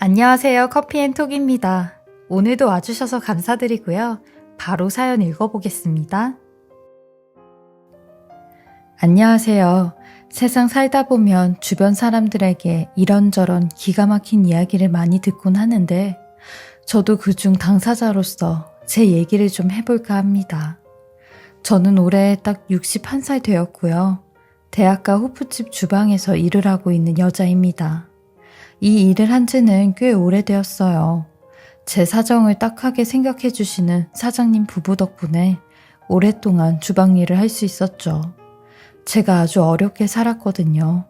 안녕하세요. 커피앤톡입니다. 오늘도 와주셔서 감사드리고요. 바로 사연 읽어보겠습니다. 안녕하세요. 세상 살다 보면 주변 사람들에게 이런저런 기가 막힌 이야기를 많이 듣곤 하는데 저도 그중 당사자로서 제 얘기를 좀 해볼까 합니다. 저는 올해 딱 61살 되었고요. 대학가 호프집 주방에서 일을 하고 있는 여자입니다. 이 일을 한 지는 꽤 오래되었어요. 제 사정을 딱하게 생각해 주시는 사장님 부부 덕분에 오랫동안 주방 일을 할 수 있었죠. 제가 아주 어렵게 살았거든요.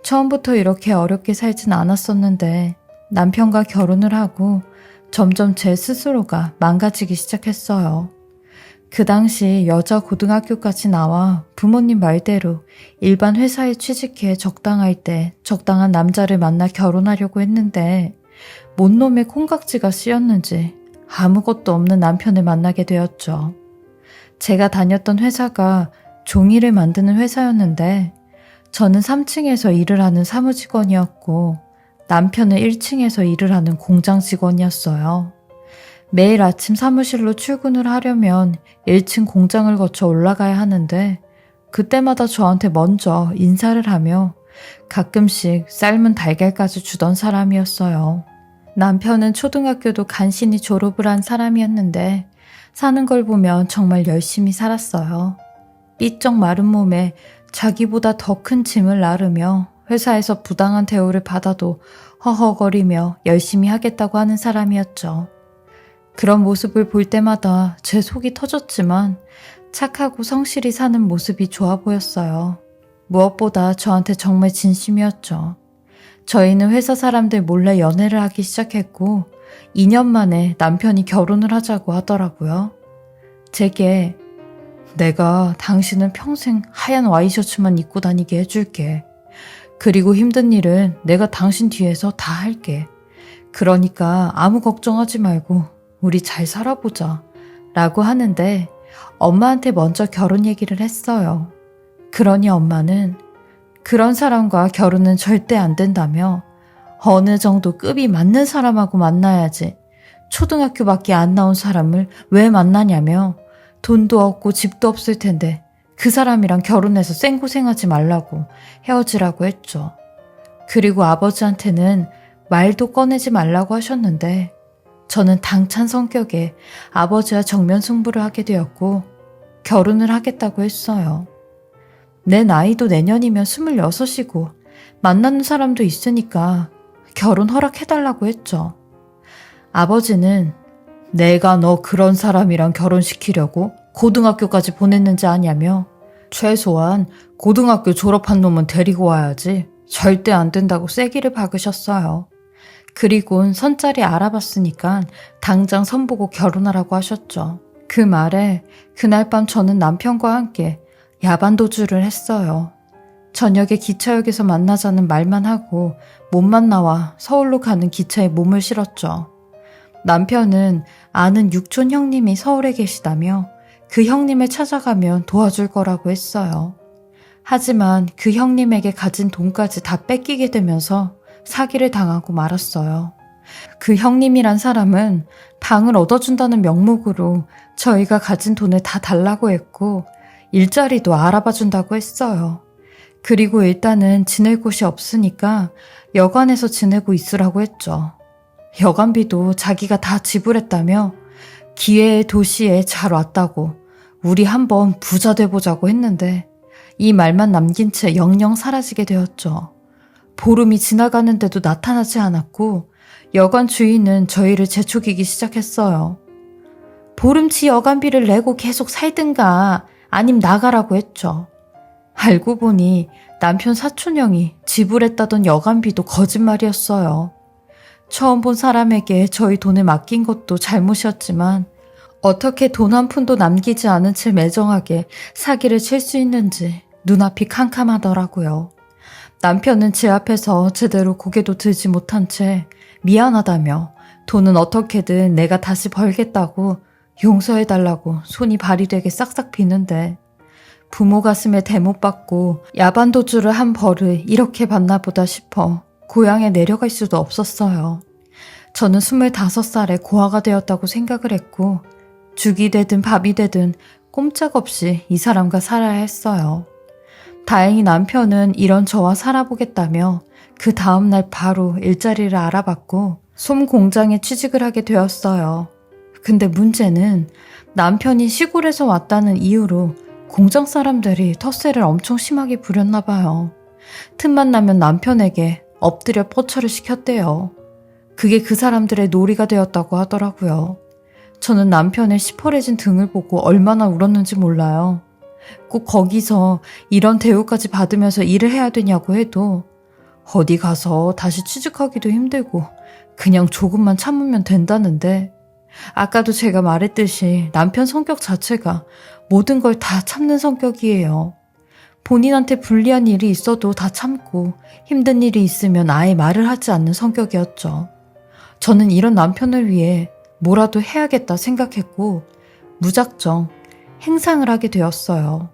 처음부터 이렇게 어렵게 살진 않았었는데 남편과 결혼을 하고 점점 제 스스로가 망가지기 시작했어요. 그 당시 여자 고등학교까지 나와 부모님 말대로 일반 회사에 취직해 적당할 때 적당한 남자를 만나 결혼하려고 했는데 뭔 놈의 콩깍지가 씌었는지 아무것도 없는 남편을 만나게 되었죠. 제가 다녔던 회사가 종이를 만드는 회사였는데 저는 3층에서 일을 하는 사무직원이었고 남편은 1층에서 일을 하는 공장 직원이었어요. 매일 아침 사무실로 출근을 하려면 1층 공장을 거쳐 올라가야 하는데 그때마다 저한테 먼저 인사를 하며 가끔씩 삶은 달걀까지 주던 사람이었어요. 남편은 초등학교도 간신히 졸업을 한 사람이었는데 사는 걸 보면 정말 열심히 살았어요. 삐쩍 마른 몸에 자기보다 더 큰 짐을 나르며 회사에서 부당한 대우를 받아도 허허거리며 열심히 하겠다고 하는 사람이었죠. 그런 모습을 볼 때마다 제 속이 터졌지만 착하고 성실히 사는 모습이 좋아 보였어요. 무엇보다 저한테 정말 진심이었죠. 저희는 회사 사람들 몰래 연애를 하기 시작했고 2년 만에 남편이 결혼을 하자고 하더라고요. 제게 내가 당신은 평생 하얀 와이셔츠만 입고 다니게 해줄게. 그리고 힘든 일은 내가 당신 뒤에서 다 할게. 그러니까 아무 걱정하지 말고 우리 잘 살아보자 라고 하는데 엄마한테 먼저 결혼 얘기를 했어요. 그러니 엄마는 그런 사람과 결혼은 절대 안 된다며 어느 정도 급이 맞는 사람하고 만나야지 초등학교밖에 안 나온 사람을 왜 만나냐며 돈도 없고 집도 없을 텐데 그 사람이랑 결혼해서 생고생하지 말라고 헤어지라고 했죠. 그리고 아버지한테는 말도 꺼내지 말라고 하셨는데 저는 당찬 성격에 아버지와 정면 승부를 하게 되었고 결혼을 하겠다고 했어요. 내 나이도 내년이면 26이고 만나는 사람도 있으니까 결혼 허락해달라고 했죠. 아버지는 내가 너 그런 사람이랑 결혼시키려고 고등학교까지 보냈는지 아냐며 최소한 고등학교 졸업한 놈은 데리고 와야지 절대 안 된다고 세기를 박으셨어요. 그리곤 선자리 알아봤으니까 당장 선보고 결혼하라고 하셨죠. 그 말에 그날 밤 저는 남편과 함께 야반도주를 했어요. 저녁에 기차역에서 만나자는 말만 하고 못 만나와 서울로 가는 기차에 몸을 실었죠. 남편은 아는 육촌 형님이 서울에 계시다며 그 형님을 찾아가면 도와줄 거라고 했어요. 하지만 그 형님에게 가진 돈까지 다 뺏기게 되면서 사기를 당하고 말았어요. 그 형님이란 사람은 방을 얻어준다는 명목으로 저희가 가진 돈을 다 달라고 했고 일자리도 알아봐준다고 했어요. 그리고 일단은 지낼 곳이 없으니까 여관에서 지내고 있으라고 했죠. 여관비도 자기가 다 지불했다며 기회의 도시에 잘 왔다고 우리 한번 부자 돼보자고 했는데 이 말만 남긴 채 영영 사라지게 되었죠. 보름이 지나가는데도 나타나지 않았고 여관 주인은 저희를 재촉이기 시작했어요. 보름치 여관비를 내고 계속 살든가 아님 나가라고 했죠. 알고 보니 남편 사촌형이 지불했다던 여관비도 거짓말이었어요. 처음 본 사람에게 저희 돈을 맡긴 것도 잘못이었지만 어떻게 돈 한 푼도 남기지 않은 채 매정하게 사기를 칠 수 있는지 눈앞이 캄캄하더라고요. 남편은 제 앞에서 제대로 고개도 들지 못한 채 미안하다며 돈은 어떻게든 내가 다시 벌겠다고 용서해달라고 손이 발이 되게 싹싹 비는데 부모 가슴에 대못 받고 야반도주를 한 벌을 이렇게 받나 보다 싶어 고향에 내려갈 수도 없었어요. 저는 25살에 고아가 되었다고 생각을 했고 죽이 되든 밥이 되든 꼼짝없이 이 사람과 살아야 했어요. 다행히 남편은 이런 저와 살아보겠다며 그 다음날 바로 일자리를 알아봤고 솜 공장에 취직을 하게 되었어요. 근데 문제는 남편이 시골에서 왔다는 이유로 공장 사람들이 텃세를 엄청 심하게 부렸나 봐요. 틈만 나면 남편에게 엎드려 뻗쳐를 시켰대요. 그게 그 사람들의 놀이가 되었다고 하더라고요. 저는 남편의 시퍼레진 등을 보고 얼마나 울었는지 몰라요. 꼭 거기서 이런 대우까지 받으면서 일을 해야 되냐고 해도 어디 가서 다시 취직하기도 힘들고 그냥 조금만 참으면 된다는데 아까도 제가 말했듯이 남편 성격 자체가 모든 걸 다 참는 성격이에요. 본인한테 불리한 일이 있어도 다 참고 힘든 일이 있으면 아예 말을 하지 않는 성격이었죠. 저는 이런 남편을 위해 뭐라도 해야겠다 생각했고 무작정 행상을 하게 되었어요.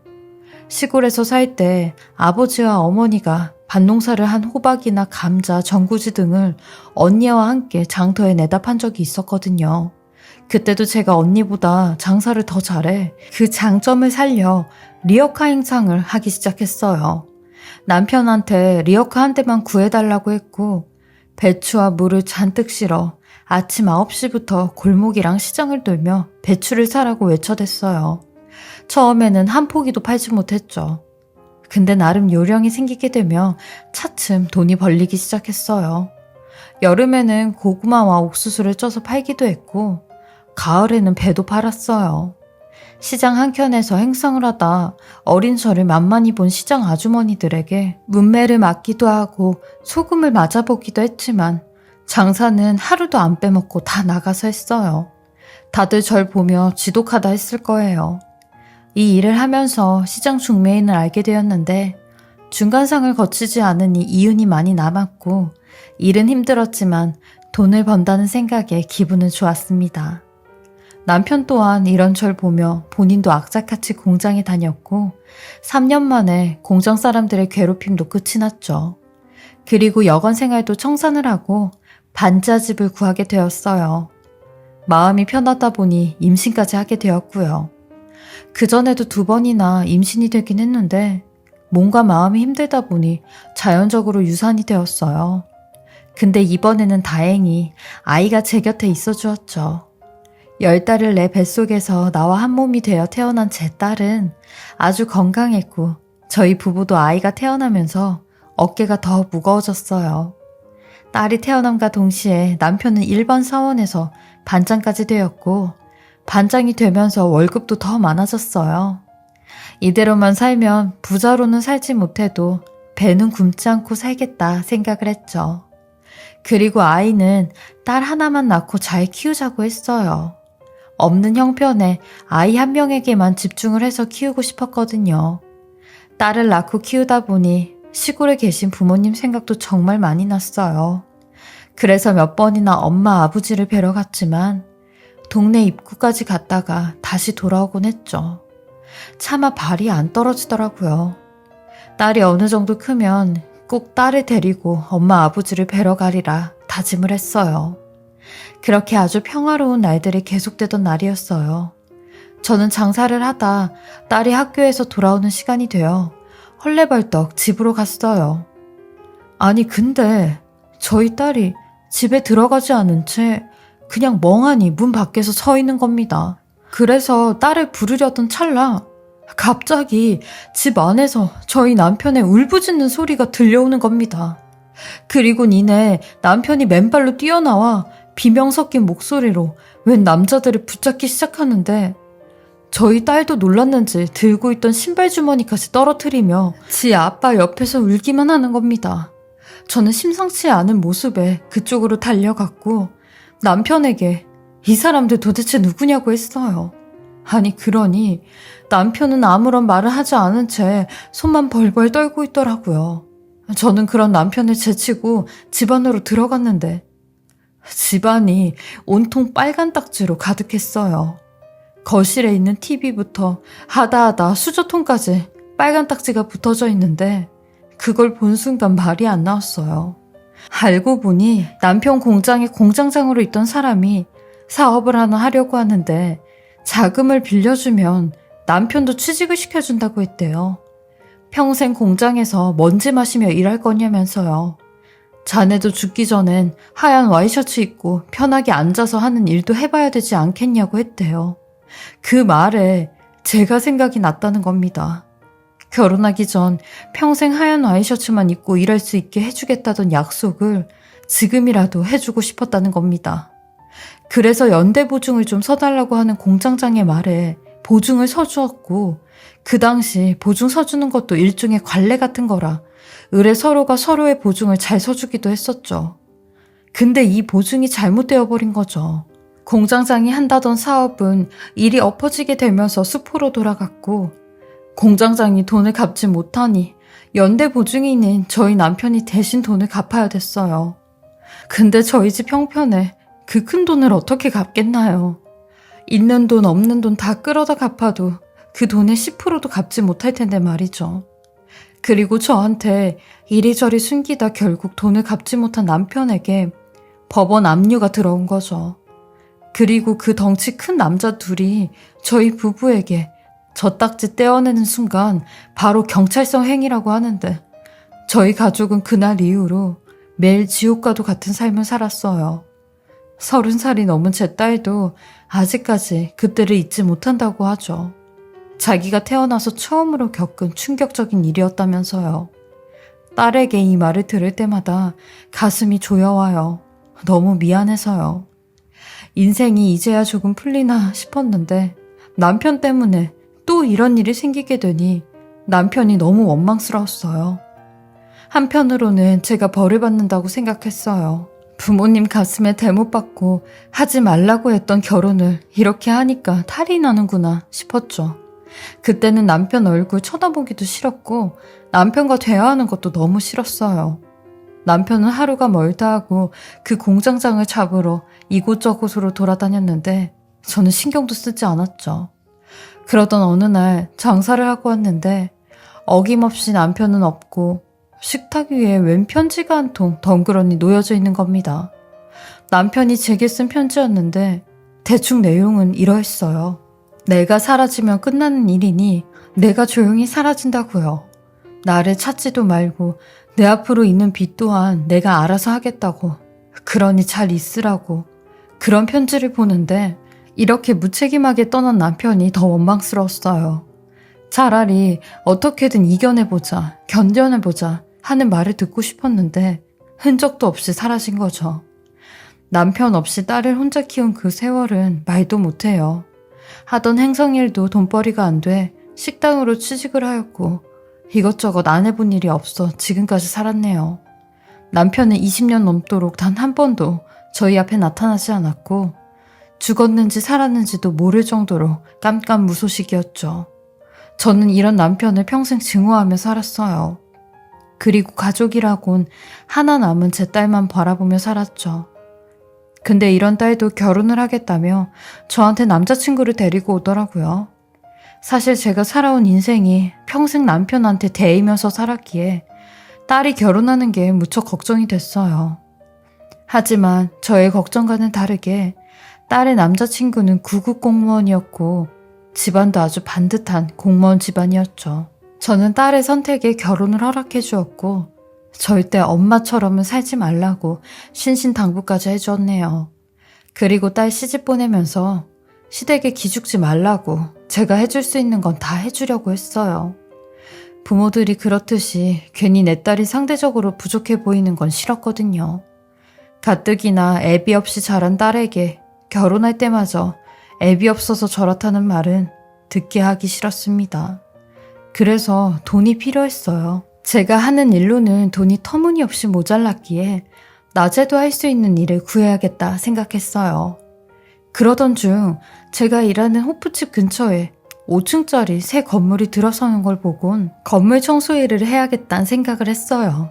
시골에서 살 때 아버지와 어머니가 밭농사를 한 호박이나 감자, 전구지 등을 언니와 함께 장터에 내다 판 적이 있었거든요. 그때도 제가 언니보다 장사를 더 잘해 그 장점을 살려 리어카 행상을 하기 시작했어요. 남편한테 리어카 한 대만 구해달라고 했고 배추와 물을 잔뜩 실어 아침 9시부터 골목이랑 시장을 돌며 배추를 사라고 외쳐댔어요. 처음에는 한 포기도 팔지 못했죠. 근데 나름 요령이 생기게 되며 차츰 돈이 벌리기 시작했어요. 여름에는 고구마와 옥수수를 쪄서 팔기도 했고 가을에는 배도 팔았어요. 시장 한켠에서 행상을 하다 어린 저를 만만히 본 시장 아주머니들에게 문매를 맞기도 하고 소금을 맞아보기도 했지만 장사는 하루도 안 빼먹고 다 나가서 했어요. 다들 절 보며 지독하다 했을 거예요. 이 일을 하면서 시장 중매인을 알게 되었는데 중간상을 거치지 않으니 이윤이 많이 남았고 일은 힘들었지만 돈을 번다는 생각에 기분은 좋았습니다. 남편 또한 이런 절 보며 본인도 악착같이 공장에 다녔고 3년 만에 공장 사람들의 괴롭힘도 끝이 났죠. 그리고 여관 생활도 청산을 하고 반짜집을 구하게 되었어요. 마음이 편하다 보니 임신까지 하게 되었고요. 그전에도 2번이나 임신이 되긴 했는데 몸과 마음이 힘들다 보니 자연적으로 유산이 되었어요. 근데 이번에는 다행히 아이가 제 곁에 있어 주었죠. 10달을 내 뱃속에서 나와 한 몸이 되어 태어난 제 딸은 아주 건강했고 저희 부부도 아이가 태어나면서 어깨가 더 무거워졌어요. 딸이 태어남과 동시에 남편은 일반 사원에서 반장까지 되었고 반장이 되면서 월급도 더 많아졌어요. 이대로만 살면 부자로는 살지 못해도 배는 굶지 않고 살겠다 생각을 했죠. 그리고 아이는 딸 하나만 낳고 잘 키우자고 했어요. 없는 형편에 아이 한 명에게만 집중을 해서 키우고 싶었거든요. 딸을 낳고 키우다 보니 시골에 계신 부모님 생각도 정말 많이 났어요. 그래서 몇 번이나 엄마 아버지를 뵈러 갔지만 동네 입구까지 갔다가 다시 돌아오곤 했죠. 차마 발이 안 떨어지더라고요. 딸이 어느 정도 크면 꼭 딸을 데리고 엄마 아버지를 뵈러 가리라 다짐을 했어요. 그렇게 아주 평화로운 날들이 계속되던 날이었어요. 저는 장사를 하다 딸이 학교에서 돌아오는 시간이 되어 헐레벌떡 집으로 갔어요. 아니 근데 저희 딸이 집에 들어가지 않은 채 그냥 멍하니 문 밖에서 서 있는 겁니다. 그래서 딸을 부르려던 찰나 갑자기 집 안에서 저희 남편의 울부짖는 소리가 들려오는 겁니다. 그리고 이내 남편이 맨발로 뛰어나와 비명 섞인 목소리로 웬 남자들을 붙잡기 시작하는데 저희 딸도 놀랐는지 들고 있던 신발 주머니까지 떨어뜨리며 지 아빠 옆에서 울기만 하는 겁니다. 저는 심상치 않은 모습에 그쪽으로 달려갔고 남편에게 이 사람들 도대체 누구냐고 했어요. 아니 그러니 남편은 아무런 말을 하지 않은 채 손만 벌벌 떨고 있더라고요. 저는 그런 남편을 제치고 집 안으로 들어갔는데 집안이 온통 빨간 딱지로 가득했어요. 거실에 있는 TV부터 하다하다 수저통까지 빨간 딱지가 붙어져 있는데 그걸 본 순간 말이 안 나왔어요. 알고 보니 남편 공장의 공장장으로 있던 사람이 사업을 하나 하려고 하는데 자금을 빌려주면 남편도 취직을 시켜준다고 했대요. 평생 공장에서 먼지 마시며 일할 거냐면서요. 자네도 죽기 전엔 하얀 와이셔츠 입고 편하게 앉아서 하는 일도 해봐야 되지 않겠냐고 했대요. 그 말에 제가 생각이 났다는 겁니다. 결혼하기 전 평생 하얀 와이셔츠만 입고 일할 수 있게 해주겠다던 약속을 지금이라도 해주고 싶었다는 겁니다. 그래서 연대 보증을 좀 서달라고 하는 공장장의 말에 보증을 서주었고, 그 당시 보증 서주는 것도 일종의 관례 같은 거라 의뢰 서로가 서로의 보증을 잘 서주기도 했었죠. 근데 이 보증이 잘못되어 버린 거죠. 공장장이 한다던 사업은 일이 엎어지게 되면서 수포로 돌아갔고, 공장장이 돈을 갚지 못하니 연대 보증인인 저희 남편이 대신 돈을 갚아야 됐어요. 근데 저희 집 형편에 그 큰 돈을 어떻게 갚겠나요? 있는 돈 없는 돈 다 끌어다 갚아도 그 돈의 10%도 갚지 못할 텐데 말이죠. 그리고 저한테 이리저리 숨기다 결국 돈을 갚지 못한 남편에게 법원 압류가 들어온 거죠. 그리고 그 덩치 큰 남자 둘이 저희 부부에게 젖딱지 떼어내는 순간 바로 경찰서 행위라고 하는데, 저희 가족은 그날 이후로 매일 지옥과도 같은 삶을 살았어요. 30살이 넘은 제 딸도 아직까지 그때를 잊지 못한다고 하죠. 자기가 태어나서 처음으로 겪은 충격적인 일이었다면서요. 딸에게 이 말을 들을 때마다 가슴이 조여와요. 너무 미안해서요. 인생이 이제야 조금 풀리나 싶었는데 남편 때문에 또 이런 일이 생기게 되니 남편이 너무 원망스러웠어요. 한편으로는 제가 벌을 받는다고 생각했어요. 부모님 가슴에 대못 받고 하지 말라고 했던 결혼을 이렇게 하니까 탈이 나는구나 싶었죠. 그때는 남편 얼굴 쳐다보기도 싫었고 남편과 대화하는 것도 너무 싫었어요. 남편은 하루가 멀다 하고 그 공장장을 잡으러 이곳저곳으로 돌아다녔는데 저는 신경도 쓰지 않았죠. 그러던 어느 날 장사를 하고 왔는데 어김없이 남편은 없고 식탁 위에 웬 편지가 한 통 덩그러니 놓여져 있는 겁니다. 남편이 제게 쓴 편지였는데 대충 내용은 이러했어요. 내가 사라지면 끝나는 일이니 내가 조용히 사라진다고요. 나를 찾지도 말고 내 앞으로 있는 빚 또한 내가 알아서 하겠다고. 그러니 잘 있으라고. 그런 편지를 보는데 이렇게 무책임하게 떠난 남편이 더 원망스러웠어요. 차라리 어떻게든 이겨내보자, 견뎌내보자 하는 말을 듣고 싶었는데 흔적도 없이 사라진 거죠. 남편 없이 딸을 혼자 키운 그 세월은 말도 못해요. 하던 행성일도 돈벌이가 안 돼 식당으로 취직을 하였고 이것저것 안 해본 일이 없어 지금까지 살았네요. 남편은 20년 넘도록 단 한 번도 저희 앞에 나타나지 않았고 죽었는지 살았는지도 모를 정도로 깜깜무소식이었죠. 저는 이런 남편을 평생 증오하며 살았어요. 그리고 가족이라곤 하나 남은 제 딸만 바라보며 살았죠. 근데 이런 딸도 결혼을 하겠다며 저한테 남자친구를 데리고 오더라고요. 사실 제가 살아온 인생이 평생 남편한테 대이면서 살았기에 딸이 결혼하는 게 무척 걱정이 됐어요. 하지만 저의 걱정과는 다르게 딸의 남자친구는 구급 공무원이었고 집안도 아주 반듯한 공무원 집안이었죠. 저는 딸의 선택에 결혼을 허락해 주었고 절대 엄마처럼은 살지 말라고 신신당부까지 해주었네요. 그리고 딸 시집 보내면서 시댁에 기죽지 말라고 제가 해줄 수 있는 건 다 해주려고 했어요. 부모들이 그렇듯이 괜히 내 딸이 상대적으로 부족해 보이는 건 싫었거든요. 가뜩이나 애비 없이 자란 딸에게 결혼할 때마저 애비 없어서 저렇다는 말은 듣게 하기 싫었습니다. 그래서 돈이 필요했어요. 제가 하는 일로는 돈이 터무니없이 모자랐기에 낮에도 할 수 있는 일을 구해야겠다 생각했어요. 그러던 중 제가 일하는 호프집 근처에 5층짜리 새 건물이 들어서는 걸 보곤 건물 청소 일을 해야겠다는 생각을 했어요.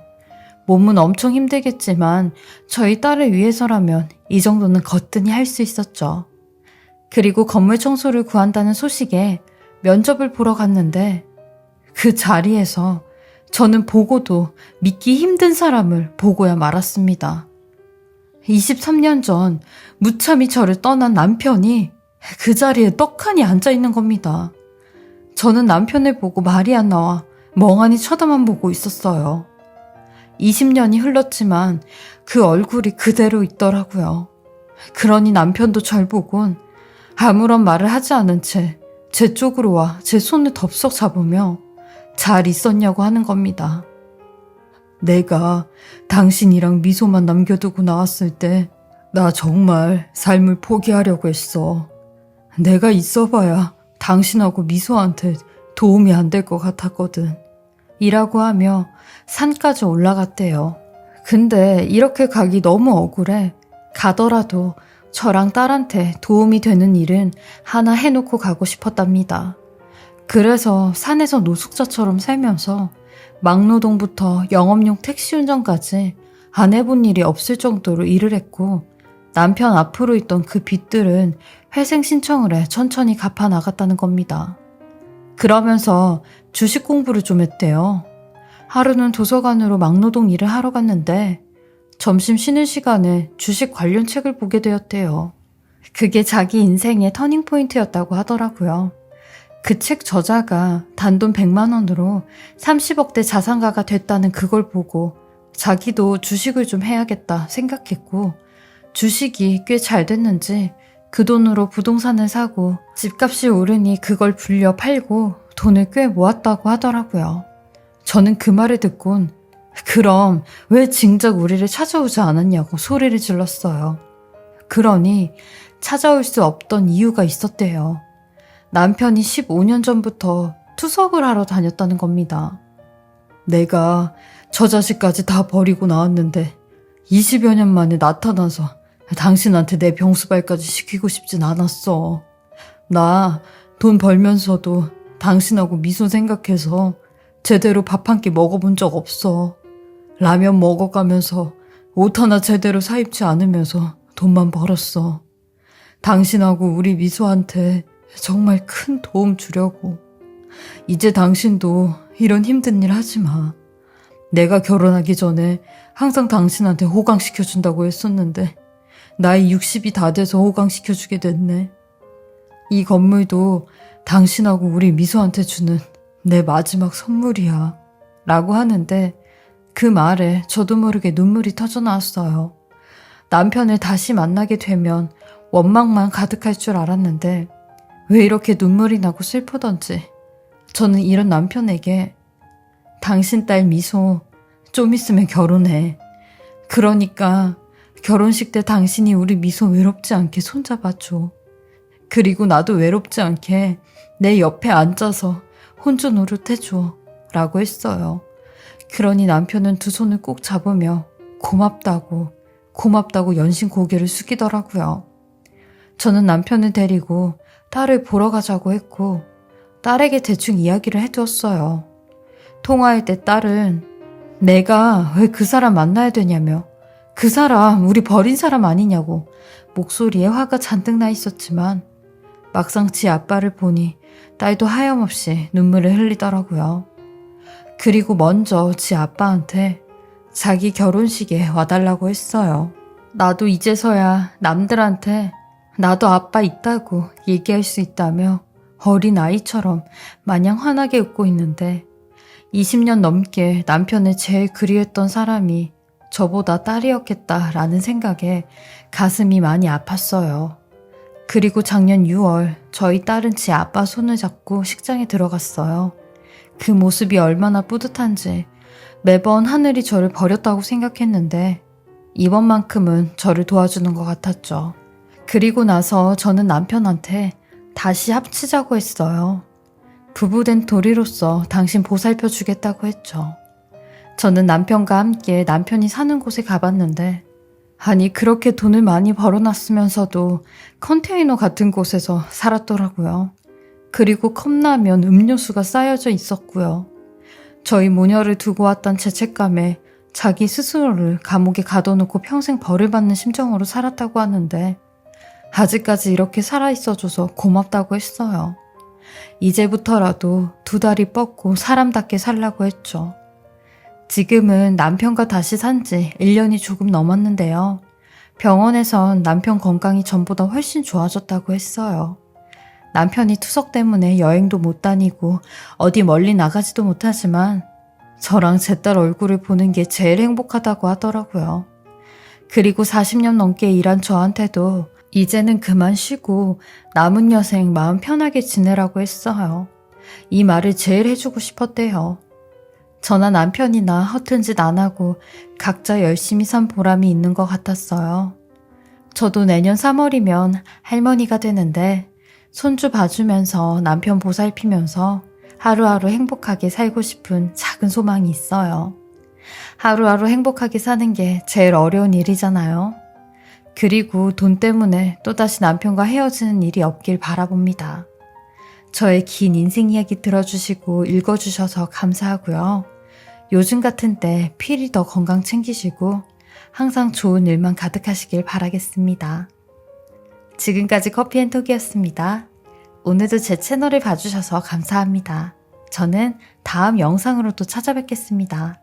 몸은 엄청 힘들겠지만 저희 딸을 위해서라면 이 정도는 거뜬히 할 수 있었죠. 그리고 건물 청소를 구한다는 소식에 면접을 보러 갔는데 그 자리에서 저는 보고도 믿기 힘든 사람을 보고야 말았습니다. 23년 전 무참히 저를 떠난 남편이 그 자리에 떡하니 앉아있는 겁니다. 저는 남편을 보고 말이 안 나와 멍하니 쳐다만 보고 있었어요. 20년이 흘렀지만 그 얼굴이 그대로 있더라고요. 그러니 남편도 절 보곤 아무런 말을 하지 않은 채 제 쪽으로 와 제 손을 덥석 잡으며 잘 있었냐고 하는 겁니다. 내가 당신이랑 미소만 남겨두고 나왔을 때 나 정말 삶을 포기하려고 했어. 내가 있어봐야 당신하고 미소한테 도움이 안 될 것 같았거든. 이라고 하며 산까지 올라갔대요. 근데 이렇게 가기 너무 억울해. 가더라도 저랑 딸한테 도움이 되는 일은 하나 해놓고 가고 싶었답니다. 그래서 산에서 노숙자처럼 살면서 막노동부터 영업용 택시 운전까지 안 해본 일이 없을 정도로 일을 했고, 남편 앞으로 있던 그 빚들은 회생 신청을 해 천천히 갚아 나갔다는 겁니다. 그러면서 주식 공부를 좀 했대요. 하루는 도서관으로 막노동 일을 하러 갔는데 점심 쉬는 시간에 주식 관련 책을 보게 되었대요. 그게 자기 인생의 터닝포인트였다고 하더라고요. 그 책 저자가 단돈 100만 원으로 30억대 자산가가 됐다는 그걸 보고 자기도 주식을 좀 해야겠다 생각했고, 주식이 꽤 잘 됐는지 그 돈으로 부동산을 사고 집값이 오르니 그걸 불려 팔고 돈을 꽤 모았다고 하더라고요. 저는 그 말을 듣곤 그럼 왜 진작 우리를 찾아오지 않았냐고 소리를 질렀어요. 그러니 찾아올 수 없던 이유가 있었대요. 남편이 15년 전부터 투석을 하러 다녔다는 겁니다. 내가 저 자식까지 다 버리고 나왔는데 20여 년 만에 나타나서 당신한테 내 병수발까지 시키고 싶진 않았어. 나 돈 벌면서도 당신하고 미소 생각해서 제대로 밥 한 끼 먹어본 적 없어. 라면 먹어가면서 옷 하나 제대로 사입지 않으면서 돈만 벌었어. 당신하고 우리 미소한테 정말 큰 도움 주려고. 이제 당신도 이런 힘든 일 하지 마. 내가 결혼하기 전에 항상 당신한테 호강시켜준다고 했었는데 나이 60이 다 돼서 호강시켜주게 됐네. 이 건물도 당신하고 우리 미소한테 주는 내 마지막 선물이야. 라고 하는데 그 말에 저도 모르게 눈물이 터져 나왔어요. 남편을 다시 만나게 되면 원망만 가득할 줄 알았는데 왜 이렇게 눈물이 나고 슬프던지 저는 이런 남편에게 당신 딸 미소 좀 있으면 결혼해. 그러니까 결혼식 때 당신이 우리 미소 외롭지 않게 손잡아줘. 그리고 나도 외롭지 않게 내 옆에 앉아서 혼주 노릇해줘. 라고 했어요. 그러니 남편은 두 손을 꼭 잡으며 고맙다고 연신 고개를 숙이더라고요. 저는 남편을 데리고 딸을 보러 가자고 했고 딸에게 대충 이야기를 해두었어요. 통화할 때 딸은 내가 왜 그 사람 만나야 되냐며, 그 사람 우리 버린 사람 아니냐고 목소리에 화가 잔뜩 나 있었지만 막상 지 아빠를 보니 딸도 하염없이 눈물을 흘리더라고요. 그리고 먼저 지 아빠한테 자기 결혼식에 와달라고 했어요. 나도 이제서야 남들한테 나도 아빠 있다고 얘기할 수 있다며 어린 아이처럼 마냥 환하게 웃고 있는데 20년 넘게 남편을 제일 그리웠던 사람이 저보다 딸이었겠다라는 생각에 가슴이 많이 아팠어요. 그리고 작년 6월 저희 딸은 지 아빠 손을 잡고 식장에 들어갔어요. 그 모습이 얼마나 뿌듯한지 매번 하늘이 저를 버렸다고 생각했는데 이번만큼은 저를 도와주는 것 같았죠. 그리고 나서 저는 남편한테 다시 합치자고 했어요. 부부된 도리로서 당신 보살펴 주겠다고 했죠. 저는 남편과 함께 남편이 사는 곳에 가봤는데 아니 그렇게 돈을 많이 벌어놨으면서도 컨테이너 같은 곳에서 살았더라고요. 그리고 컵라면, 음료수가 쌓여져 있었고요. 저희 모녀를 두고 왔던 죄책감에 자기 스스로를 감옥에 가둬놓고 평생 벌을 받는 심정으로 살았다고 하는데 아직까지 이렇게 살아있어줘서 고맙다고 했어요. 이제부터라도 두 다리 뻗고 사람답게 살라고 했죠. 지금은 남편과 다시 산 지 1년이 조금 넘었는데요. 병원에선 남편 건강이 전보다 훨씬 좋아졌다고 했어요. 남편이 투석 때문에 여행도 못 다니고 어디 멀리 나가지도 못하지만 저랑 제 딸 얼굴을 보는 게 제일 행복하다고 하더라고요. 그리고 40년 넘게 일한 저한테도 이제는 그만 쉬고 남은 여생 마음 편하게 지내라고 했어요. 이 말을 제일 해주고 싶었대요. 저나 남편이나 허튼 짓 안 하고 각자 열심히 산 보람이 있는 것 같았어요. 저도 내년 3월이면 할머니가 되는데 손주 봐주면서 남편 보살피면서 하루하루 행복하게 살고 싶은 작은 소망이 있어요. 하루하루 행복하게 사는 게 제일 어려운 일이잖아요. 그리고 돈 때문에 또다시 남편과 헤어지는 일이 없길 바라봅니다. 저의 긴 인생 이야기 들어주시고 읽어주셔서 감사하고요. 요즘 같은 때 필히 더 건강 챙기시고 항상 좋은 일만 가득하시길 바라겠습니다. 지금까지 커피앤톡이었습니다. 오늘도 제 채널을 봐주셔서 감사합니다. 저는 다음 영상으로 또 찾아뵙겠습니다.